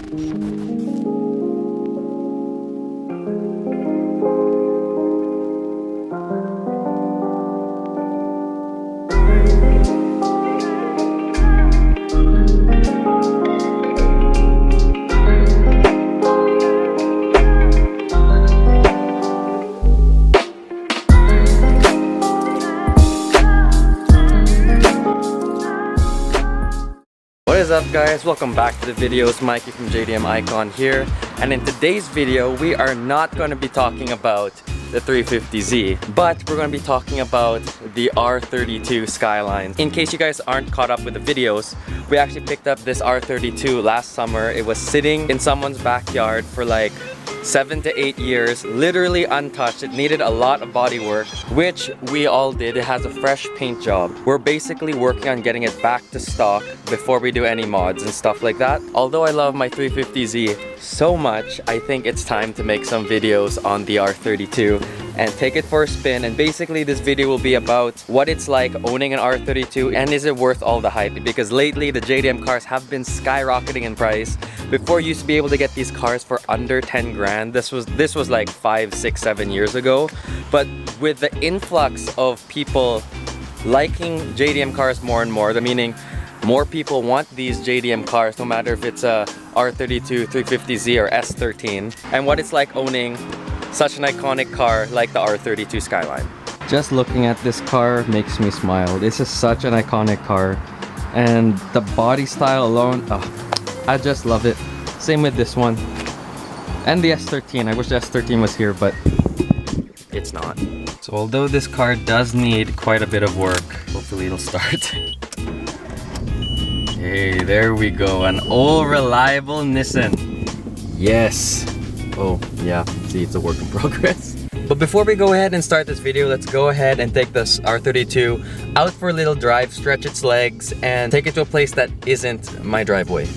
What is up, guys? Welcome back to the videos. Mikey from jdmicon here, and in today's video we are not going to be talking about the 350Z, but we're going to be talking about the R32 Skyline. In case you guys aren't caught up with the videos, we actually picked up this R32 last summer. It was sitting in someone's backyard for like 7 to 8 years, literally untouched. It needed a lot of body work, which we all did. It has a fresh paint job. We're basically working on getting it back to stock before we do any mods and stuff like that. Although I love my 350Z so much, I think it's time to make some videos on the R32 and take it for a spin. And basically this video will be about what it's like owning an R32 and is it worth all the hype, because lately the JDM cars have been skyrocketing in price. Before, you used to be able to get these cars for under 10 grand. This was like 5, 6, 7 years ago. But with the influx of people liking JDM cars more and more, meaning more people want these JDM cars, no matter if it's a R32, 350Z or S13, and what it's like owning such an iconic car like the R32 Skyline. Just looking at this car makes me smile. This is such an iconic car, and the body style alone, I just love it. Same with this one. And the S13. I wish the S13 was here, but it's not. So although this car does need quite a bit of work, hopefully it'll start. Hey, there we go. An old reliable Nissan. Yes. Oh, yeah. See, it's a work in progress. But before we go ahead and start this video, let's go ahead and take this R32 out for a little drive, stretch its legs, and take it to a place that isn't my driveway.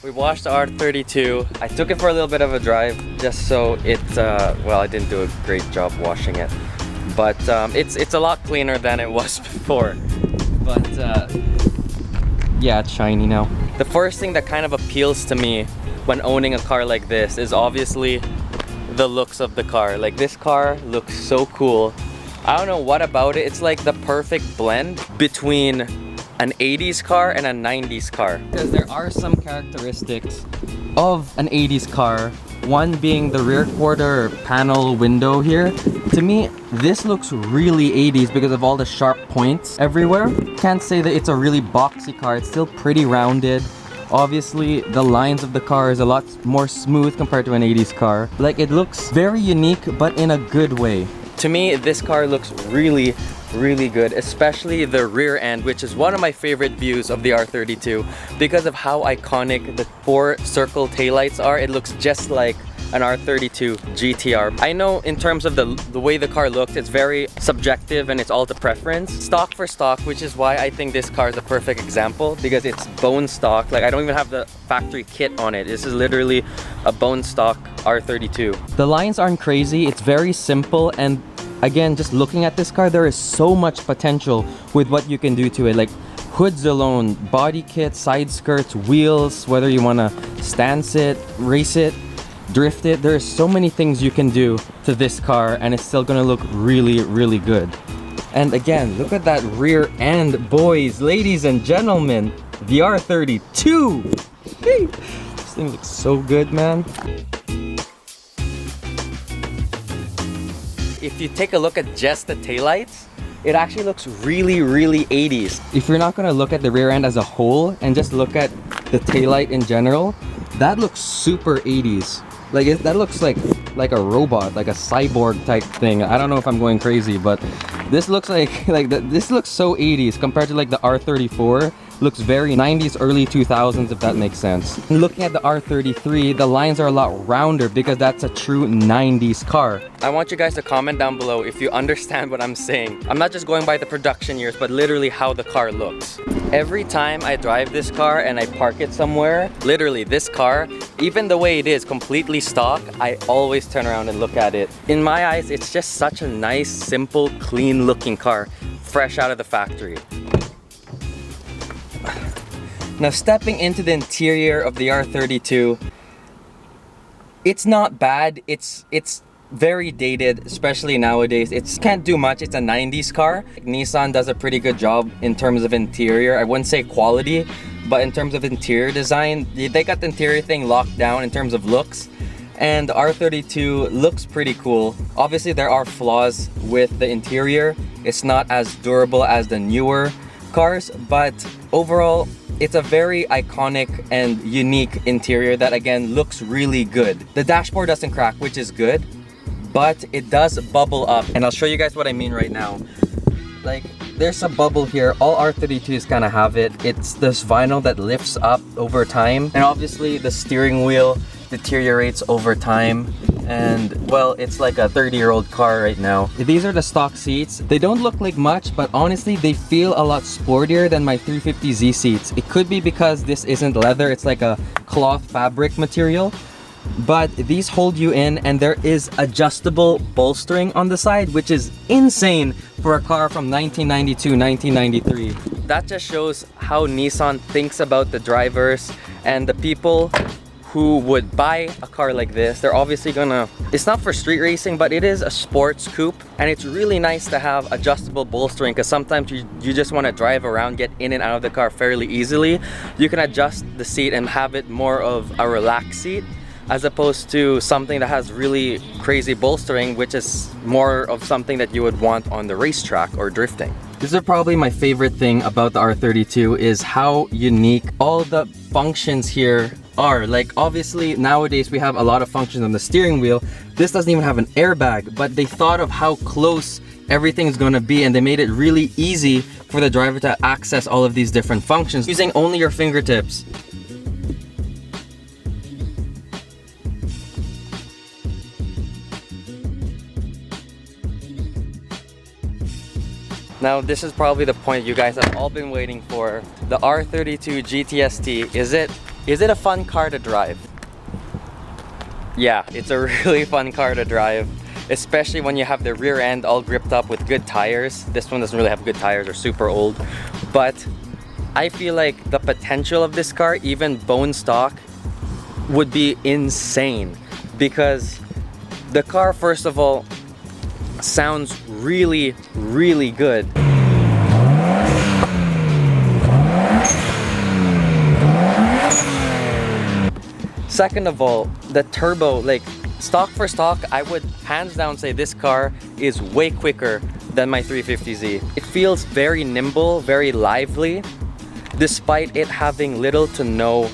We washed the R32. I took it for a little bit of a drive just so it, well, I didn't do a great job washing it. But it's a lot cleaner than it was before. But yeah, it's shiny now. The first thing that kind of appeals to me when owning a car like this is obviously the looks of the car. Like, this car looks so cool. I don't know what about it. It's like the perfect blend between an 80s car and a 90s car, because there are some characteristics of an 80s car, one being the rear quarter panel window here. To me, this looks really 80s because of all the sharp points everywhere. Can't say that it's a really boxy car. It's still pretty rounded. Obviously, the lines of the car is a lot more smooth compared to an 80s car. Like, it looks very unique, but in a good way. To me, this car looks really good, especially the rear end, which is one of my favorite views of the R32 because of how iconic the 4 circle taillights are. It looks just like an R32 GTR. I know in terms of the way the car looks, it's very subjective and it's all to preference. Stock for stock, which is why I think this car is a perfect example, because it's bone stock. Like, I don't even have the factory kit on it. This is literally a bone stock R32. The lines aren't crazy. It's very simple, and again, just looking at this car, there is so much potential with what you can do to it. Like, hoods alone, body kit, side skirts, wheels, whether you want to stance it, race it, drift it. There are so many things you can do to this car, and it's still gonna look really good. And again, look at that rear end, boys, ladies and gentlemen. The R32. This thing looks so good, man. If you take a look at just the taillights, it actually looks really 80s. If you're not gonna look at the rear end as a whole and just look at the taillight in general, that looks super 80s. Like, that looks like a robot, like a cyborg type thing. I don't know if I'm going crazy, but this looks this looks so 80s compared to like the R34. Looks very 90s, early 2000s, if that makes sense. And looking at the R33, the lines are a lot rounder because that's a true 90s car. I want you guys to comment down below if you understand what I'm saying. I'm not just going by the production years, but literally how the car looks. Every time I drive this car and I park it somewhere, literally this car, even the way it is completely stock, I always turn around and look at it. In my eyes, it's just such a nice, simple, clean looking car, fresh out of the factory. Now stepping into the interior of the R32, it's not bad. It's very dated, especially nowadays. It can't do much. It's a 90s car. Nissan does a pretty good job in terms of interior. I wouldn't say quality, but in terms of interior design, they got the interior thing locked down in terms of looks. And the R32 looks pretty cool. Obviously there are flaws with the interior. It's not as durable as the newer cars, but overall it's a very iconic and unique interior that again looks really good. The dashboard doesn't crack, which is good, but it does bubble up, and I'll show you guys what I mean right now. Like, there's a bubble here. All R32s kind of have it. It's this vinyl that lifts up over time, and obviously the steering wheel deteriorates over time, and well, it's like a 30-year-old car right now. These are the stock seats. They don't look like much, but honestly they feel a lot sportier than my 350Z seats. It could be because this isn't leather, it's like a cloth fabric material, but these hold you in, and there is adjustable bolstering on the side, which is insane for a car from 1992, 1993. That just shows how Nissan thinks about the drivers and the people who would buy a car like this. They're obviously gonna, it's not for street racing, but it is a sports coupe, and it's really nice to have adjustable bolstering, because sometimes you just want to drive around, get in and out of the car fairly easily. You can adjust the seat and have it more of a relaxed seat, as opposed to something that has really crazy bolstering, which is more of something that you would want on the racetrack or drifting. This is probably my favorite thing about the R32, is how unique all the functions here are. Like, obviously nowadays we have a lot of functions on the steering wheel. This doesn't even have an airbag, but they thought of how close everything's gonna be, and they made it really easy for the driver to access all of these different functions using only your fingertips. Now this is probably the point you guys have all been waiting for. The R32 GTST, is it a fun car to drive? Yeah, it's a really fun car to drive, especially when you have the rear end all gripped up with good tires. This one doesn't really have good tires, or super old, but I feel like the potential of this car, even bone stock, would be insane, because the car, first of all, sounds really, really good. Second of all, the turbo, like stock for stock, I would hands down say this car is way quicker than my 350Z. It feels very nimble, very lively, despite it having little to no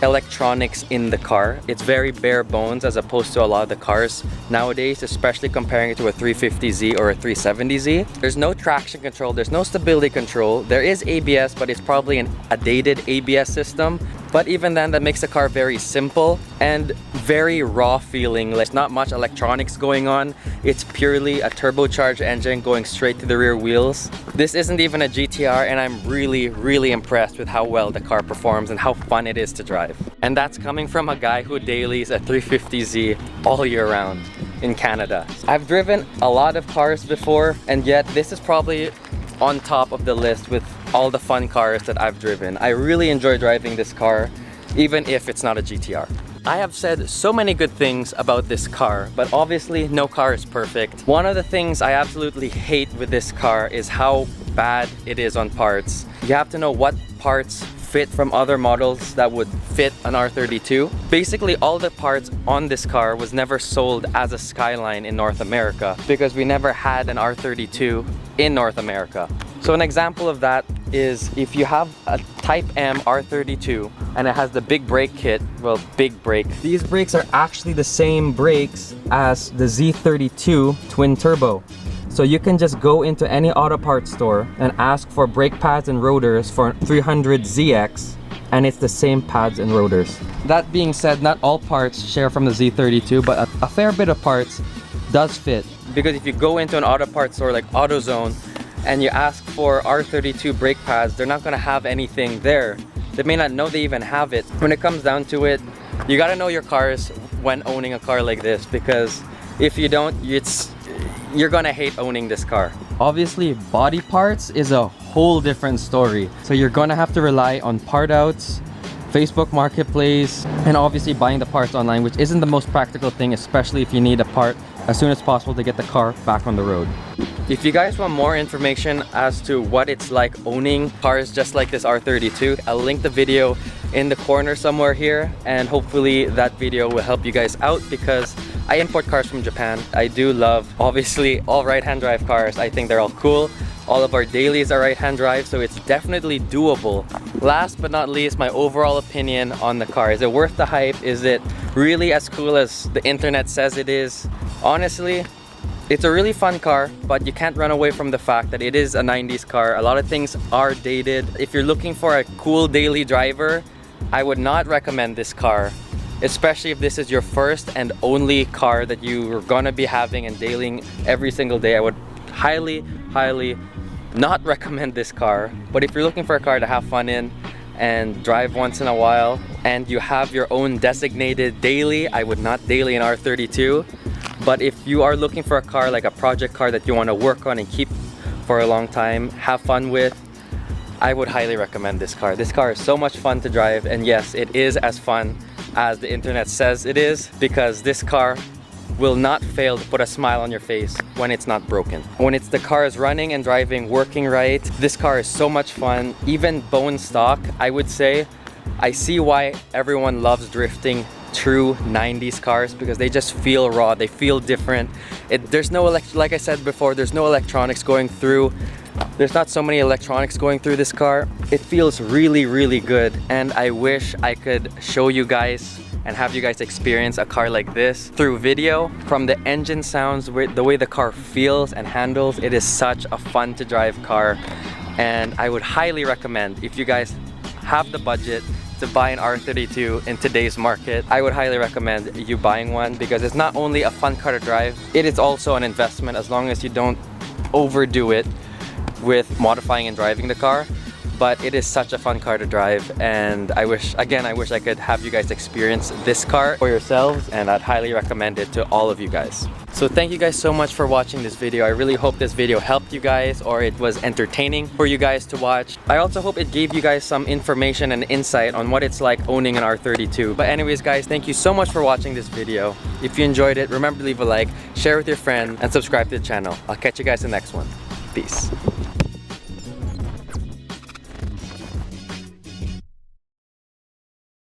electronics in the car. It's very bare bones as opposed to a lot of the cars nowadays, especially comparing it to a 350Z or a 370Z. There's no traction control, there's no stability control. There is ABS, but it's probably a dated ABS system. But even then, that makes the car very simple and very raw feeling. Like, not much electronics going on. It's purely a turbocharged engine going straight to the rear wheels. This isn't even a GTR, and I'm really, really impressed with how well the car performs and how fun it is to drive. And that's coming from a guy who dailies a 350Z all year round in Canada. I've driven a lot of cars before, and yet this is probably on top of the list with all the fun cars that I've driven. I really enjoy driving this car, even if it's not a GTR. I have said so many good things about this car, but obviously no car is perfect. One of the things I absolutely hate with this car is how bad it is on parts. You have to know what parts fit from other models that would fit an R32. Basically, all the parts on this car was never sold as a Skyline in North America, because we never had an R32 in North America. So an example of that is if you have a Type M R32 and it has the big brake kit, well, big brake. These brakes are actually the same brakes as the Z32 twin turbo. So you can just go into any auto parts store and ask for brake pads and rotors for 300ZX, and it's the same pads and rotors. That being said, not all parts share from the Z32, but a fair bit of parts does fit. Because if you go into an auto parts store like AutoZone and you ask for R32 brake pads, they're not gonna have anything there. They may not know they even have it. When it comes down to it, you gotta know your cars when owning a car like this, because if you don't, you're gonna hate owning this car. Obviously, body parts is a whole different story. So you're gonna have to rely on part outs, Facebook Marketplace, and obviously buying the parts online, which isn't the most practical thing, especially if you need a part as soon as possible to get the car back on the road. If you guys want more information as to what it's like owning cars just like this R32, I'll link the video in the corner somewhere here, and hopefully that video will help you guys out because I import cars from Japan. I do love, obviously, all right-hand drive cars. I think they're all cool. All of our dailies are right-hand drive, so it's definitely doable. Last but not least, my overall opinion on the car. Is it worth the hype? Is it really as cool as the internet says it is? Honestly, it's a really fun car, but you can't run away from the fact that it is a 90s car. A lot of things are dated. If you're looking for a cool daily driver, I would not recommend this car, especially if this is your first and only car that you are gonna be having and dailying every single day. I would highly not recommend this car. But if you're looking for a car to have fun in and drive once in a while, and you have your own designated daily, I would not daily an R32. But if you are looking for a car, like a project car that you want to work on and keep for a long time, have fun with, I would highly recommend this car. This car is so much fun to drive, and yes, it is as fun as the internet says it is, because this car will not fail to put a smile on your face when it's not broken. When the car is running and driving, working right, this car is so much fun. Even bone stock, I would say, I see why everyone loves drifting true 90s cars, because they just feel raw, they feel different. There's no, like I said before, there's no electronics going through. There's not so many electronics going through this car. It feels really good, and I wish I could show you guys and have you guys experience a car like this through video. From the engine sounds, the way the car feels and handles, it is such a fun to drive car. And I would highly recommend, if you guys have the budget to buy an R32 in today's market, I would highly recommend you buying one, because it's not only a fun car to drive, it is also an investment as long as you don't overdo it with modifying and driving the car. But it is such a fun car to drive, and I wish I could have you guys experience this car for yourselves, and I'd highly recommend it to all of you guys. So thank you guys so much for watching this video. I really hope this video helped you guys, or it was entertaining for you guys to watch. I also hope it gave you guys some information and insight on what it's like owning an R32. But anyways guys, thank you so much for watching this video. If you enjoyed it, remember to leave a like, share with your friend, and subscribe to the channel. I'll catch you guys in the next one. Peace.